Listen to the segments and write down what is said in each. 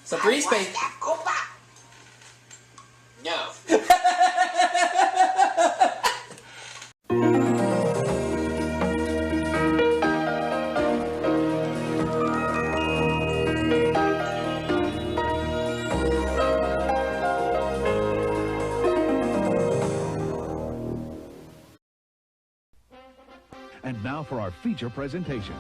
So 3 space. No. And now for our feature presentation.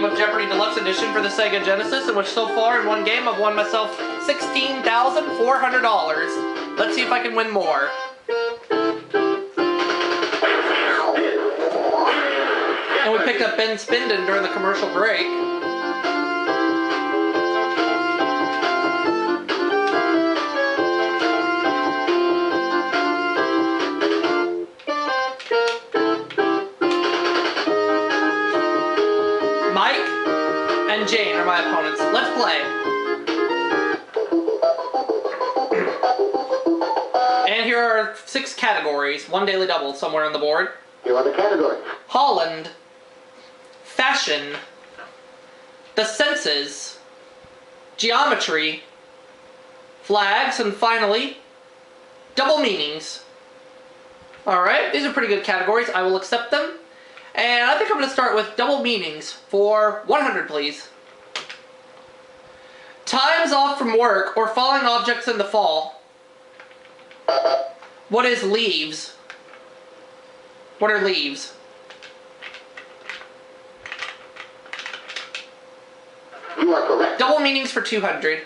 Of Jeopardy Deluxe Edition for the Sega Genesis, in which so far in one game I've won myself $16,400. Let's see if I can win more. And we picked up Ben Spinden during the commercial break. And Jane are my opponents. Let's play. And here are 6 categories. 1 daily double somewhere on the board. Here are the categories. Holland. Fashion. The senses. Geometry. Flags. And finally, double meanings. Alright, these are pretty good categories. I will accept them. And I think I'm going to start with double meanings for 100, please. Times off from work or falling objects in the fall. What is leaves? What are leaves? You are correct. Double meanings for 200.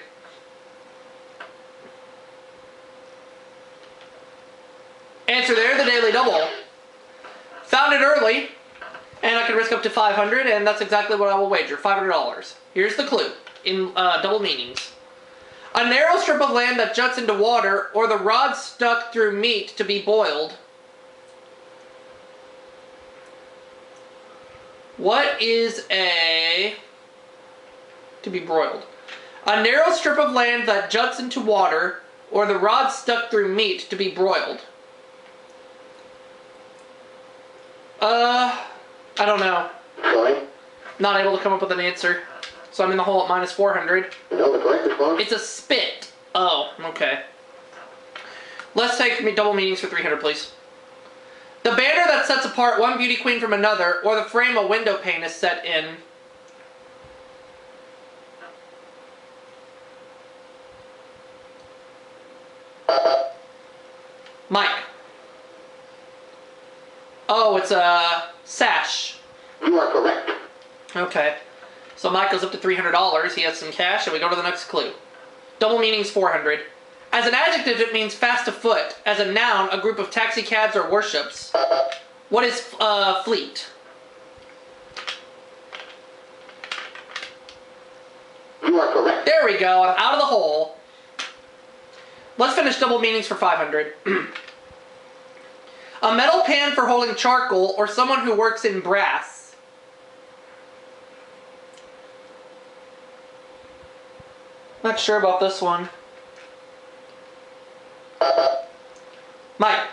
Answer there, the daily double. Found it early. And I can risk up to 500, and that's exactly what I will wager, $500. Here's the clue, in double meanings. A narrow strip of land that juts into water, or the rod stuck through meat to be boiled. What is a... to be broiled? A narrow strip of land that juts into water, or the rod stuck through meat to be broiled. I don't know. Sorry? Not able to come up with an answer. So I'm in the hole at minus 400. No, the correct response. It's a spit. Oh, okay. Let's take double meanings for 300, please. The banner that sets apart one beauty queen from another, or the frame a window pane is set in. Mike. Oh, it's a sash. You are correct. Okay. So Mike goes up to $300. He has some cash, and we go to the next clue. Double meanings 400. As an adjective, it means fast afoot. As a noun, a group of taxicabs or worships. What is fleet? You are correct. There we go. I'm out of the hole. Let's finish double meanings for 500. A metal pan for holding charcoal, or someone who works in brass. Not sure about this one. Mike.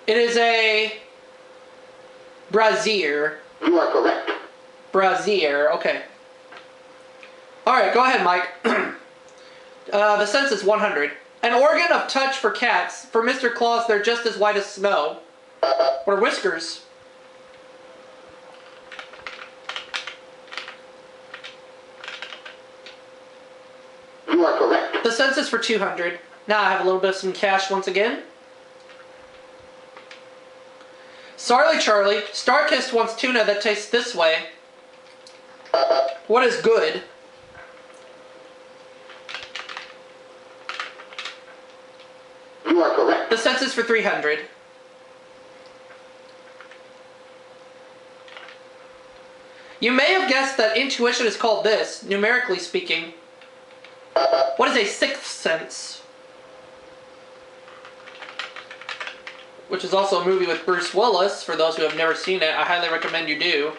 It is a brazier. You are correct. Brazier, okay. Alright, go ahead, Mike. The sense is 100. An organ of touch for cats. For Mr. Claus, they're just as white as snow. Or whiskers. You are correct. The sense is for 200. Now I have a little bit of some cash once again. Sorry, Charlie. Starkist wants tuna that tastes this way. What is good? correct. The census for 300. You may have guessed that intuition is called this, numerically speaking. What is a sixth sense? Which is also a movie with Bruce Willis. For those who have never seen it, I highly recommend you do.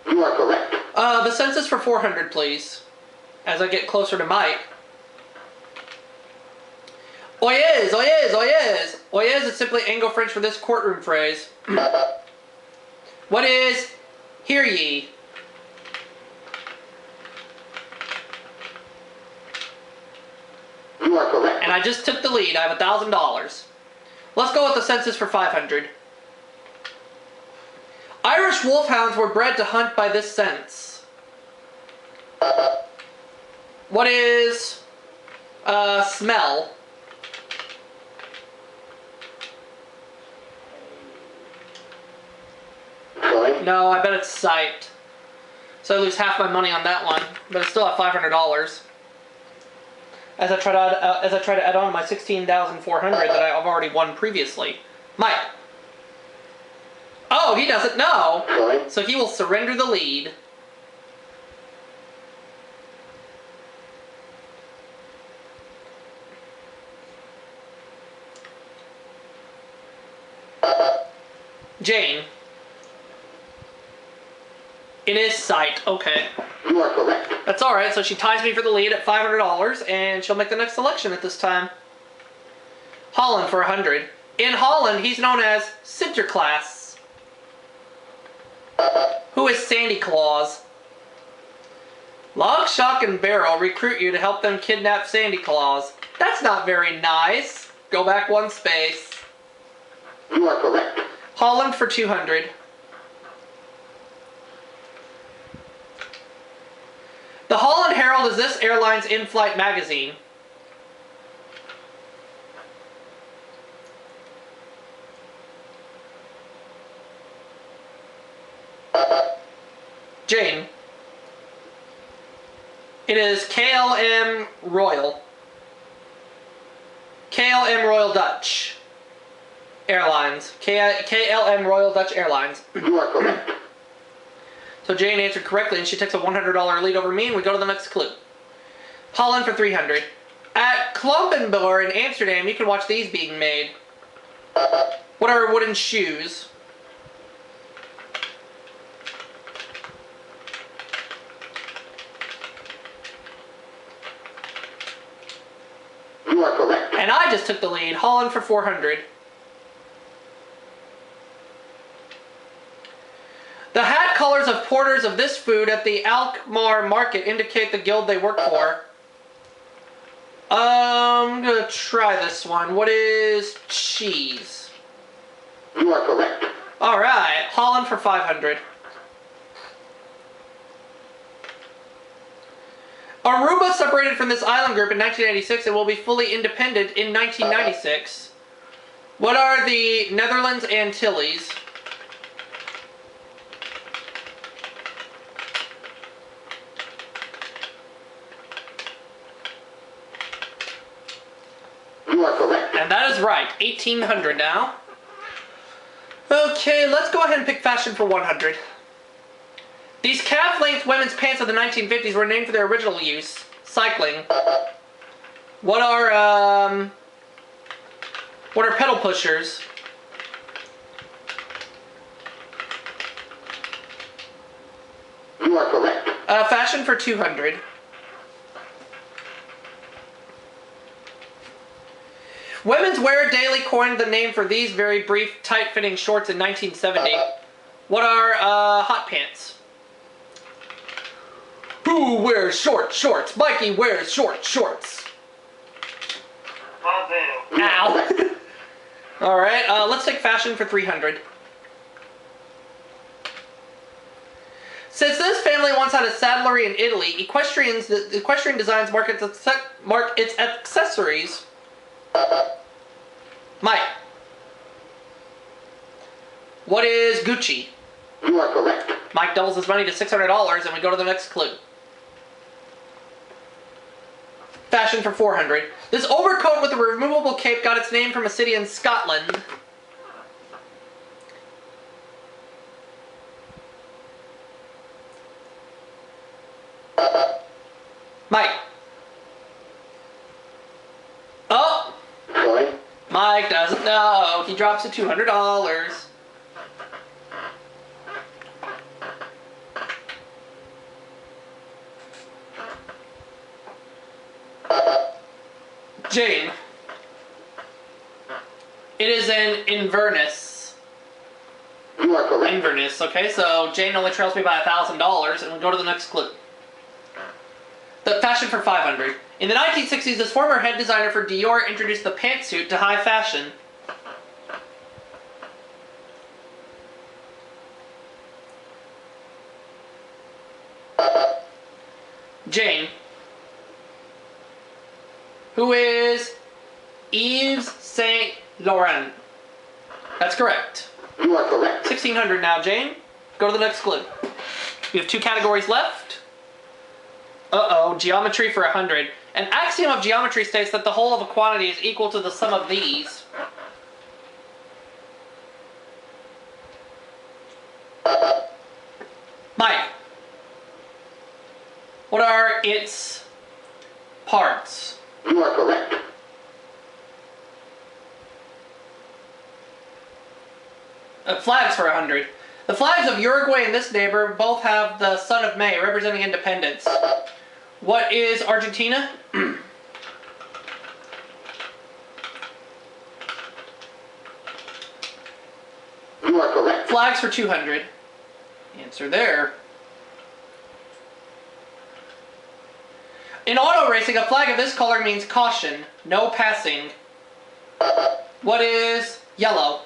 You are correct. The census for 400, please. As I get closer to Mike. Oyez, oyez, oyez. Oyez is simply Anglo-French for this courtroom phrase. What is hear ye? You are correct. And I just took the lead. I have $1,000. Let's go with the census for 500. Irish wolfhounds were bred to hunt by this sense. What is smell? Sorry. No, I bet it's sight. So I lose half my money on that one, but I still have $500. As I try to add on my 16,400 that I've already won previously. Mike. Oh, he doesn't know. Sorry. So he will surrender the lead. Jane. It is sight. Okay. You are correct. That's alright, so she ties me for the lead at $500, and she'll make the next selection at this time. Holland for 100. In Holland, he's known as Sinterklaas. Who is Sandy Claus? Lock, Shock, and Barrel recruit you to help them kidnap Sandy Claus. That's not very nice. Go back one space. You are correct. Holland for 200. The Holland Herald is this airline's in-flight magazine. Jane. It is KLM Royal. KLM Royal Dutch Airlines. KLM Royal Dutch Airlines. You are correct. So Jane answered correctly, and she takes a $100 lead over me, and we go to the next clue. Holland for 300. At Klompenboer in Amsterdam, you can watch these being made. What are wooden shoes? You are correct. And I just took the lead. Holland for 400. The hat colors of porters of this food at the Alkmaar market indicate the guild they work for. I'm gonna try this one. What is cheese? You are correct. Alright, Holland for 500. Aruba separated from this island group in 1986 and will be fully independent in 1996. What are the Netherlands Antilles? You are correct. And that is right. 1800 now. Okay, let's go ahead and pick fashion for 100. These calf-length women's pants of the 1950s were named for their original use, cycling. What are pedal pushers? You are correct. Fashion for 200. Women's Wear Daily coined the name for these very brief, tight-fitting shorts in 1970. What are hot pants? Who wears short shorts? Mikey wears short shorts. Ow. Alright, let's take fashion for 300. Since this family once had a saddlery in Italy, Equestrian Designs mark its accessories. Mike. What is Gucci? You are correct. Mike doubles his money to $600, and we go to the next clue. Fashion for 400. This overcoat with a removable cape got its name from a city in Scotland. Mike. Oh! Troy. Mike doesn't know. He drops to $200. Jane. It is in Inverness. You are correct. Inverness. Okay, so Jane only trails me by $1,000, and we go to the next clue. The fashion for 500. In the 1960s, this former head designer for Dior introduced the pantsuit to high fashion. Jane. Who is Yves Saint Laurent? That's correct. You are correct. 1,600 now, Jane. Go to the next clue. We have 2 categories left. Uh-oh, geometry for 100. An axiom of geometry states that the whole of a quantity is equal to the sum of these. Mike. What are its parts? You are correct. Flags for 100. The flags of Uruguay and this neighbor both have the Son of May representing independence. What is Argentina? You are correct. Flags for 200. Answer there. In auto racing, a flag of this color means caution, no passing. What is yellow?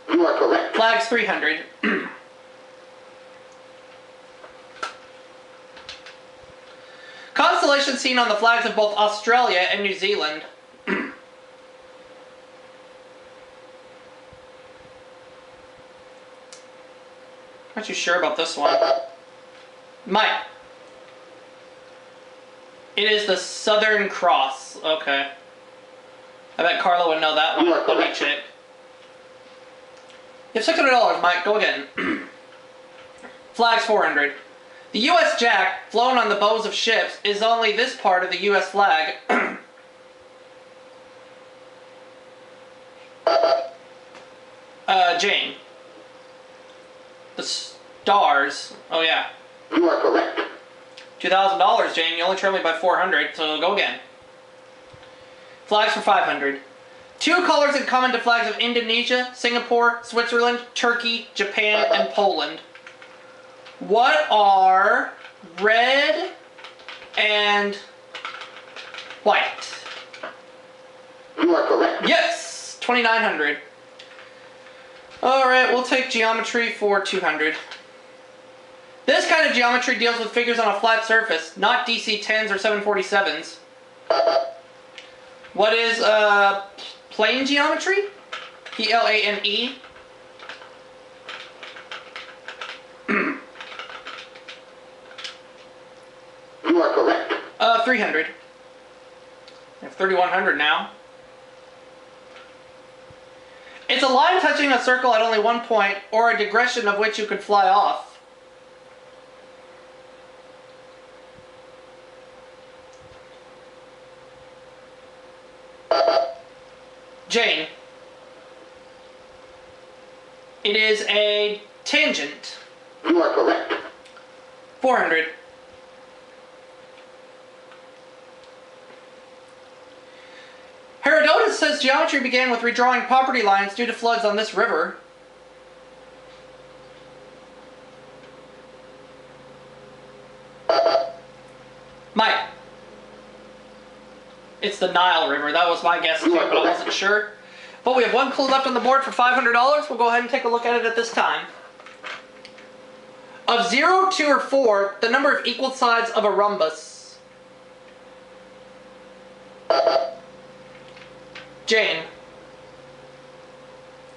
You are correct. Flags 300. Constellation seen on the flags of both Australia and New Zealand. Aren't you sure about this one? Mike. It is the Southern Cross. Okay. I bet Carlo would know that one. You are Let me correct. check. You have $600, Mike. Go again. Flags 400. The U.S. Jack, flown on the bows of ships, is only this part of the U.S. flag. Jane. The stars. Oh, yeah. You are correct. $2,000, Jane. You only trailed me by 400, so go again. Flags for 500. 2 colors in common to flags of Indonesia, Singapore, Switzerland, Turkey, Japan, and Poland. What are red and white? You are correct. Yes! 2,900. Alright, we'll take geometry for 200. This kind of geometry deals with figures on a flat surface, not DC-10s or 747s. What is, plane geometry? P-L-A-N-E. You are correct. 300. I have 3,100 now. It's a line touching a circle at only one point, or a digression of which you could fly off. Jane. It is a tangent. You are correct. 400. Herodotus says geometry began with redrawing property lines due to floods on this river. Mike. It's the Nile River. That was my guess too, but I wasn't sure. But we have 1 clue left on the board for $500. We'll go ahead and take a look at it at this time. Of 0, 2, or 4, the number of equal sides of a rhombus. Jane.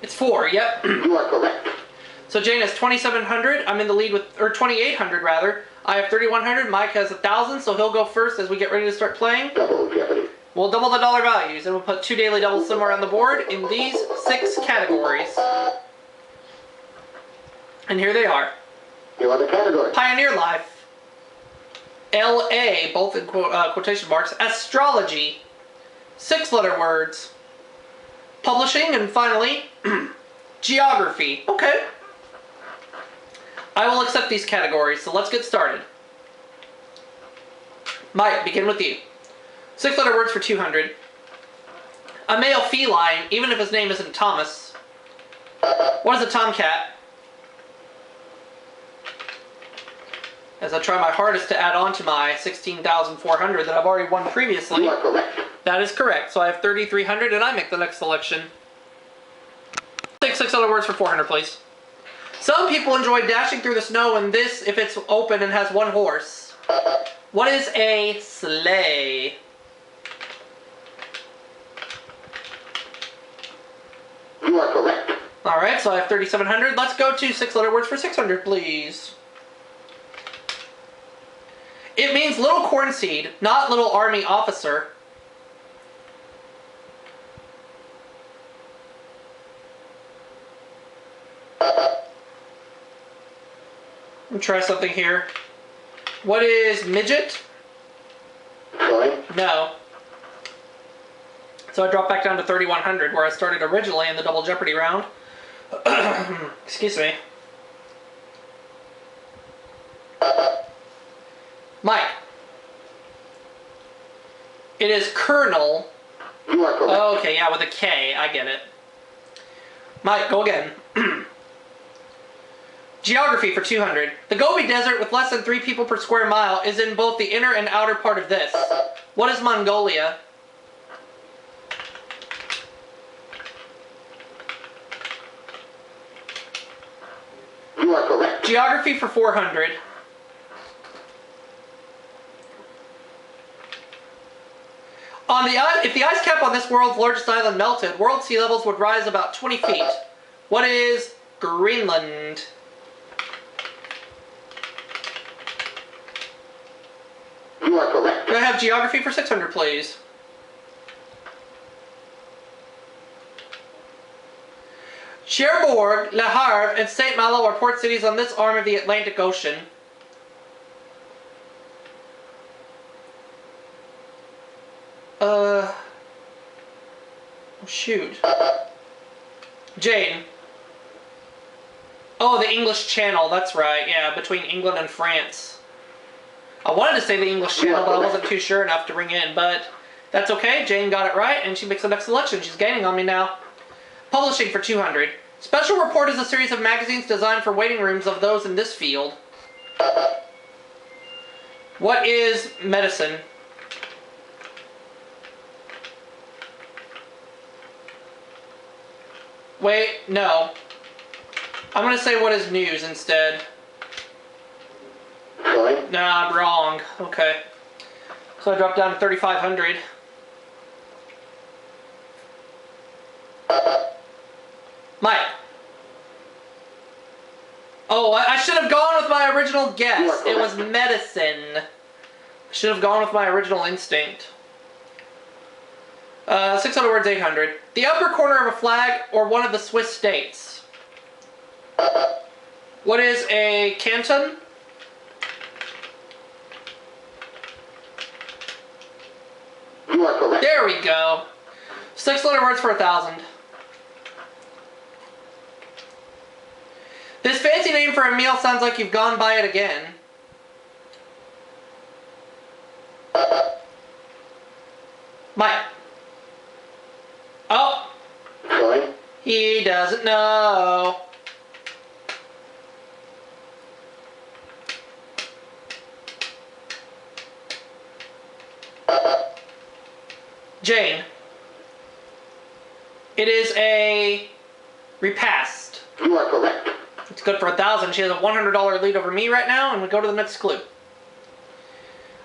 It's 4, yep. You are correct. So Jane has 2,700. I'm in the lead with, or 2,800 rather. I have 3,100. Mike has 1,000, so he'll go first as we get ready to start playing. Double Jeopardy. We'll double the dollar values, and we'll put 2 daily doubles somewhere on the board in these 6 categories. And here they are. Here are the categories. Pioneer Life, LA, both in quotation marks, Astrology, 6-letter words, Publishing, and finally, Geography. Okay. I will accept these categories, so let's get started. Mike, begin with you. 6-letter words for 200. A male feline, even if his name isn't Thomas. What is a tomcat? As I try my hardest to add on to my 16,400 that I've already won previously. You are correct. That is correct. So I have 3,300 and I make the next selection. Take 6-letter words for 400, please. Some people enjoy dashing through the snow in this if it's open and has 1 horse. What is a sleigh? You are correct. Alright, so I have 3,700. Let's go to 6-letter words for 600, please. It means little corn seed, not little army officer. Let me try something here. What is midget? Sorry. No. So I drop back down to 3,100 where I started originally in the Double Jeopardy round. Excuse me. Mike. It is Colonel. You are correct. Oh, okay, yeah, with a K. I get it. Mike, go again. Geography for 200. The Gobi Desert, with less than 3 people per square mile, is in both the inner and outer part of this. What is Mongolia? You are correct. Geography for 400. If the ice cap on this world's largest island melted, world sea levels would rise about 20 feet. What is Greenland? You are correct. Can I have geography for 600, please? Cherbourg, Le Havre, and St. Malo are port cities on this arm of the Atlantic Ocean. Shoot. Jane. Oh, the English Channel, that's right, yeah, between England and France. I wanted to say the English Channel, but I wasn't too sure enough to ring in, but that's okay. Jane got it right, and she makes the next selection. She's gaining on me now. Publishing for 200. Special Report is a series of magazines designed for waiting rooms of those in this field. What is medicine? Wait, no. I'm going to say what is news instead. Sorry. Nah, I'm wrong. Okay. So I dropped down to 3,500. Mike. Oh, I should have gone with my original guess. It was medicine. I should have gone with my original instinct. 600 words, 800. The upper corner of a flag or one of the Swiss states. What is a canton? You are correct. There we go. 6-letter words for 1,000. This fancy name for a meal sounds like you've gone by it again. Mike. Oh. Sorry. He doesn't know. Jane. It is a repast. You are correct. It's good for 1,000. She has a $100 lead over me right now, and we go to the next clue.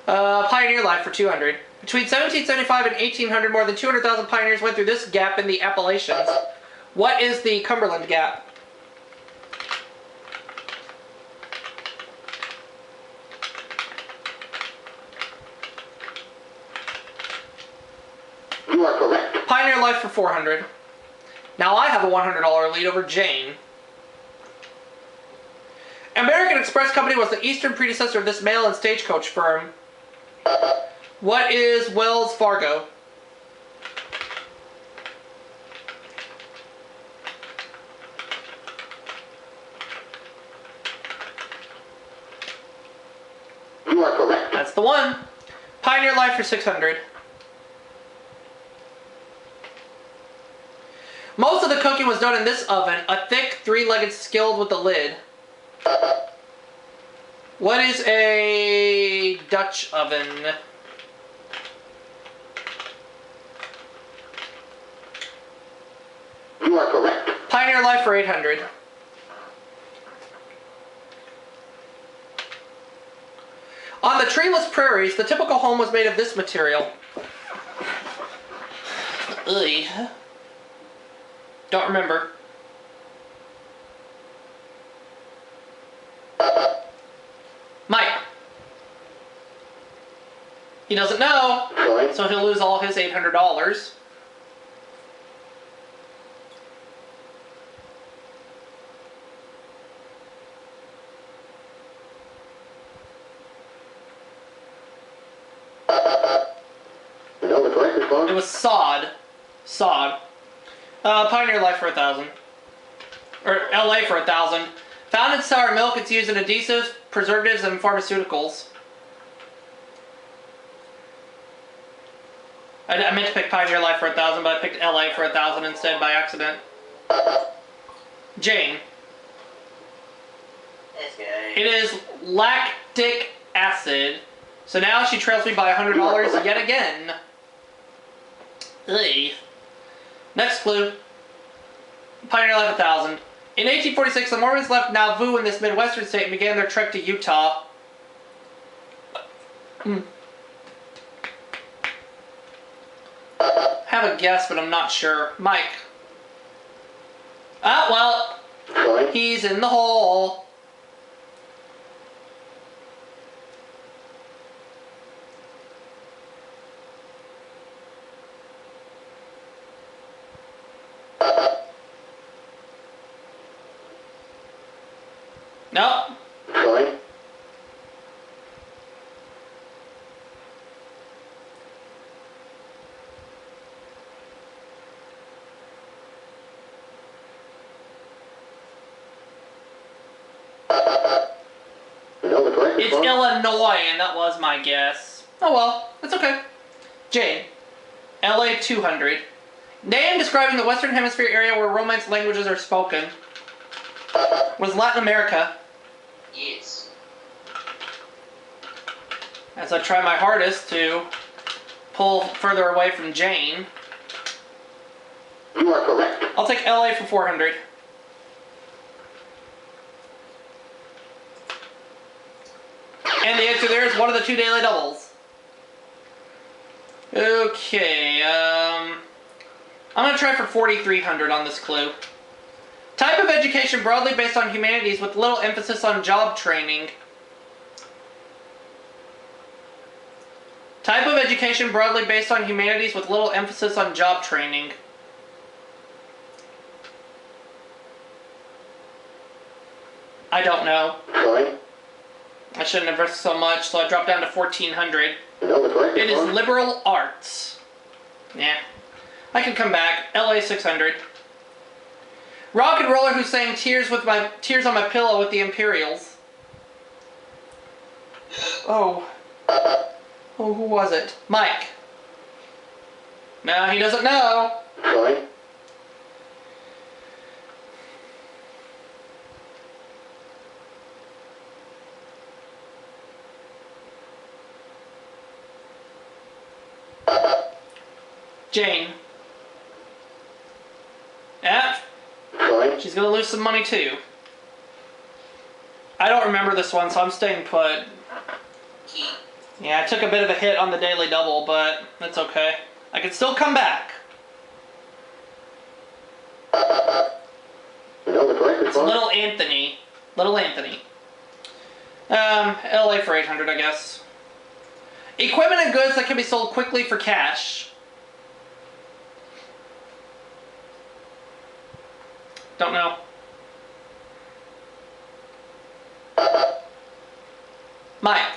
Pioneer Life for 200. Between 1775 and 1800, more than 200,000 pioneers went through this gap in the Appalachians. What is the Cumberland Gap? You are correct. Pioneer Life for 400. Now I have a $100 lead over Jane. American Express Company was the eastern predecessor of this mail and stagecoach firm. What is Wells Fargo? You are correct. That's the one. Pioneer Life for 600. Most of the cooking was done in this oven, a thick, three-legged skillet with a lid. What is a Dutch oven? You are correct. Pioneer Life for 800. On the treeless prairies, the typical home was made of this material. Ugh. Don't remember. Mike. He doesn't know, Going. so he'll lose all his $800. You know the correct response? It was sod. Sod. Pioneer Life for 1,000. Or LA for 1,000. Found in sour milk, it's used in adhesives, preservatives, and pharmaceuticals. I meant to pick Pioneer Life for 1,000, but I picked LA for 1,000 instead by accident. Jane. It is lactic acid. So now she trails me by $100 yet again. Ugh. Next clue. Pioneer Life 1,000. In 1846, the Mormons left Nauvoo in this Midwestern state and began their trek to Utah. Have a guess, but I'm not sure. Mike. Ah, well, Going. he's in the hole. Nope. Going. You know the correct It's response? Illinois, and that was my guess. Oh well, it's okay. Jane. LA 200. Name describing the Western Hemisphere area where Romance languages are spoken. Was Latin America. Yes. As I try my hardest to pull further away from Jane. You are correct. I'll take LA for 400. And the answer there is one of the two daily doubles. Okay, I'm gonna try for 4,300 on this clue. Type of education broadly based on humanities with little emphasis on job training. Type of education broadly based on humanities with little emphasis on job training. I don't know. Going. I shouldn't have risked so much, so I dropped down to 1,400. You know the correct It is response? liberal arts. Yeah. I can come back. LA 600. Rock and roller who sang Tears on My Pillow with the Imperials. Oh. Oh, who was it? Mike. No, he doesn't know. Going. Jane. Yeah, Going. she's gonna lose some money too. I don't remember this one, so I'm staying put. Yeah, I took a bit of a hit on the daily double, but that's okay. I can still come back. You know the correct It's response? Little Anthony. Little Anthony. LA for 800, I guess. Equipment and goods that can be sold quickly for cash. Don't know. Mike.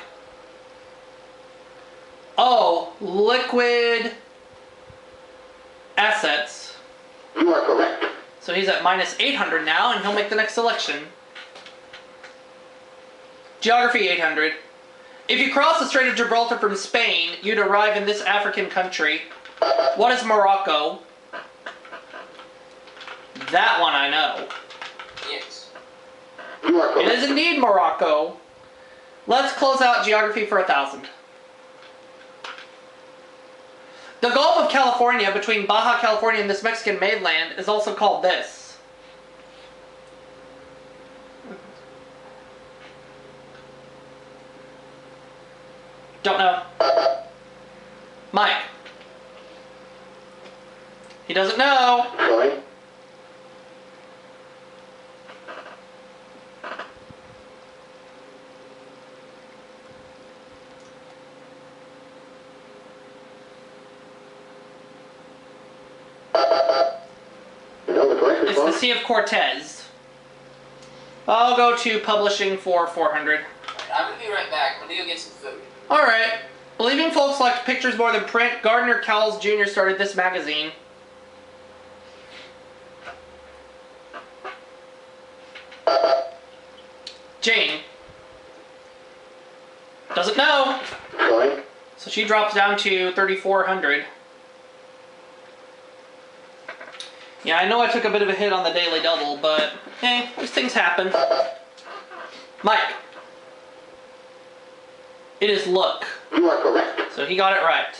Oh, liquid assets. You are correct. So he's at minus 800 now, and he'll make the next selection. Geography 800. If you cross the Strait of Gibraltar from Spain, you'd arrive in this African country. What is Morocco? That one I know. Yes. You are It correct. is indeed Morocco. Let's close out geography for 1,000. The Gulf of California between Baja California and this Mexican mainland is also called this. Don't know. Mike. He doesn't know. Going. You know the correct It's the response? Sea of Cortez. I'll go to publishing for 400. I'm gonna be right back. I'm gonna go get some food. Alright. Believing folks liked pictures more than print, Gardner Cowles Jr. started this magazine. Jane. Doesn't know. Going. So she drops down to 3,400. Yeah, I know I took a bit of a hit on the Daily Double, but hey, these things happen. Mike. It is look. You are correct. So he got it right.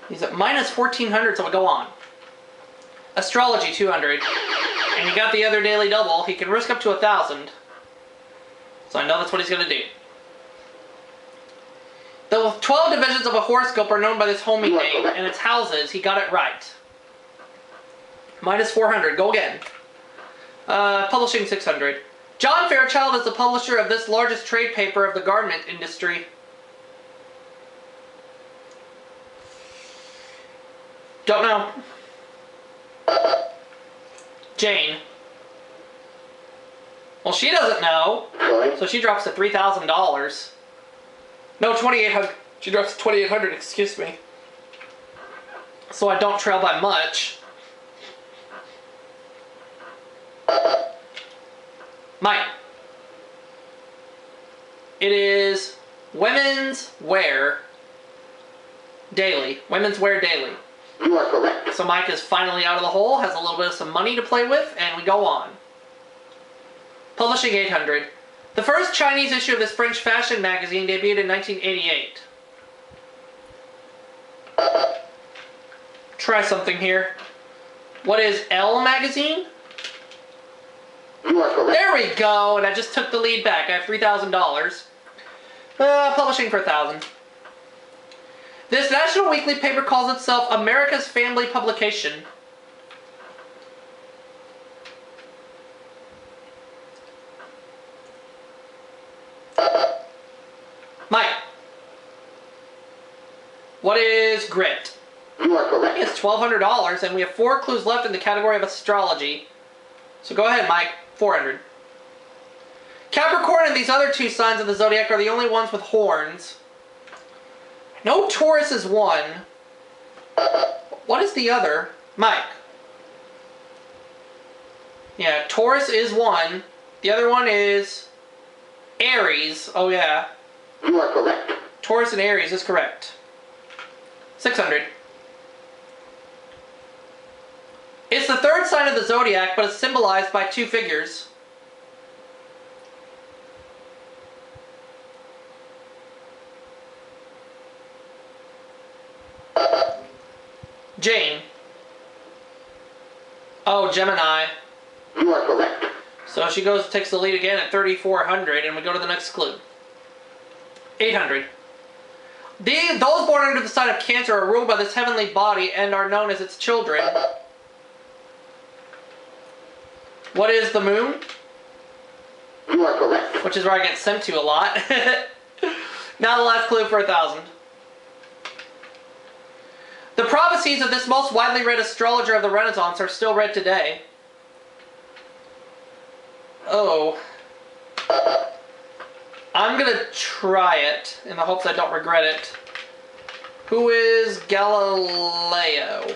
He's at minus 1,400, so we go on. Astrology 200. And he got the other Daily Double. He can risk up to 1,000. So I know that's what he's going to do. The 12 divisions of a horoscope are known by this homing name, and its houses. He got it right. Minus 400. Go again. Publishing 600. John Fairchild is the publisher of this largest trade paper of the garment industry. Don't know. Jane. Well, she doesn't know, Going. so she drops to $3,000. No, 2,800. She drops to 2,800, excuse me. So I don't trail by much. Mike. It is Women's Wear Daily. Women's Wear Daily. You are correct. So Mike is finally out of the hole, has a little bit of some money to play with, and we go on. Publishing 800. The first Chinese issue of this French fashion magazine debuted in 1988. Try something here. What is Elle magazine? You are correct. There we go, and I just took the lead back. I have $3,000. Publishing for 1,000. This national weekly paper calls itself America's Family Publication. Mike. What is grit? You are correct. It's $1,200, and we have 4 clues left in the category of astrology. So go ahead, Mike. 400. Capricorn and these other 2 signs of the zodiac are the only ones with horns. No, Taurus is one. What is the other? Mike. Yeah, Taurus is one. The other one is Aries. Oh, yeah. You are correct. Taurus and Aries is correct. 600. It's the 3rd sign of the zodiac, but it's symbolized by 2 figures. Jane. Oh, Gemini. You are correct. So she takes the lead again at 3,400, and we go to the next clue. 800. Those born under the sign of Cancer are ruled by this heavenly body and are known as its children. What is the moon? You are correct. Which is where I get sent to a lot. Now the last clue for 1,000. The prophecies of this most widely read astrologer of the Renaissance are still read today. Oh. I'm gonna try it in the hopes I don't regret it. Who is Galileo?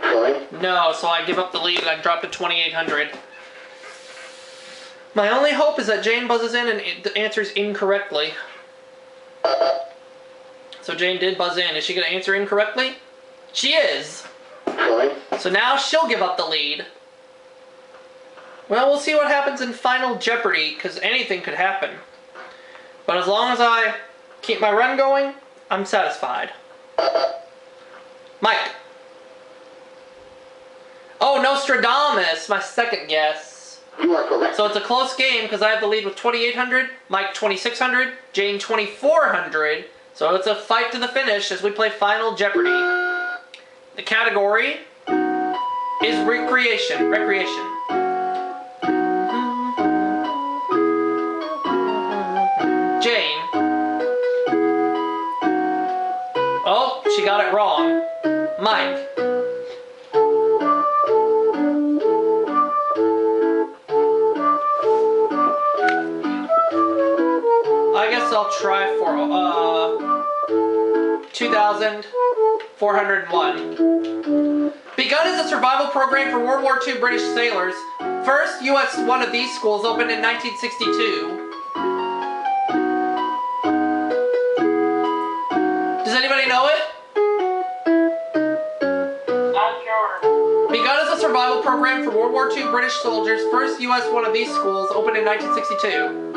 Troy. No, so I give up the lead and I drop to 2,800. My only hope is that Jane buzzes in and answers incorrectly. So Jane did buzz in. Is she going to answer incorrectly? She is. Troy. So now she'll give up the lead. Well, we'll see what happens in Final Jeopardy, because anything could happen. But as long as I keep my run going, I'm satisfied. Mike. Oh, Nostradamus, my second guess. You are correct. So it's a close game because I have the lead with 2,800, Mike 2,600, Jane 2,400. So it's a fight to the finish as we play Final Jeopardy. The category is recreation. Jane. Oh, she got it wrong. Mike. I guess I'll try for 2,401. Begun as a survival program for World War II British sailors, first U.S. one of these schools opened in 1962. Does anybody know it? Not sure. Begun as a survival program for World War II British soldiers, first U.S. one of these schools opened in 1962.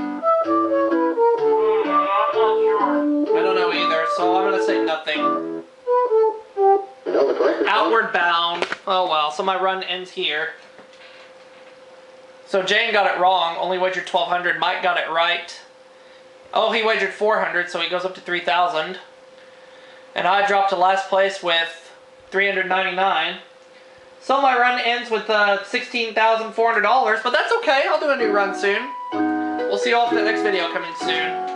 I'm not sure. I don't know either, so I'm gonna say nothing. No, the correct. Outward Bound. Oh well, so my run ends here. So Jane got it wrong, only wagered 1,200. Mike got it right. Oh, he wagered 400, so he goes up to 3,000. And I dropped to last place with 399. So my run ends with $16,400, but that's okay. I'll do a new run soon. We'll see you all for the next video coming soon.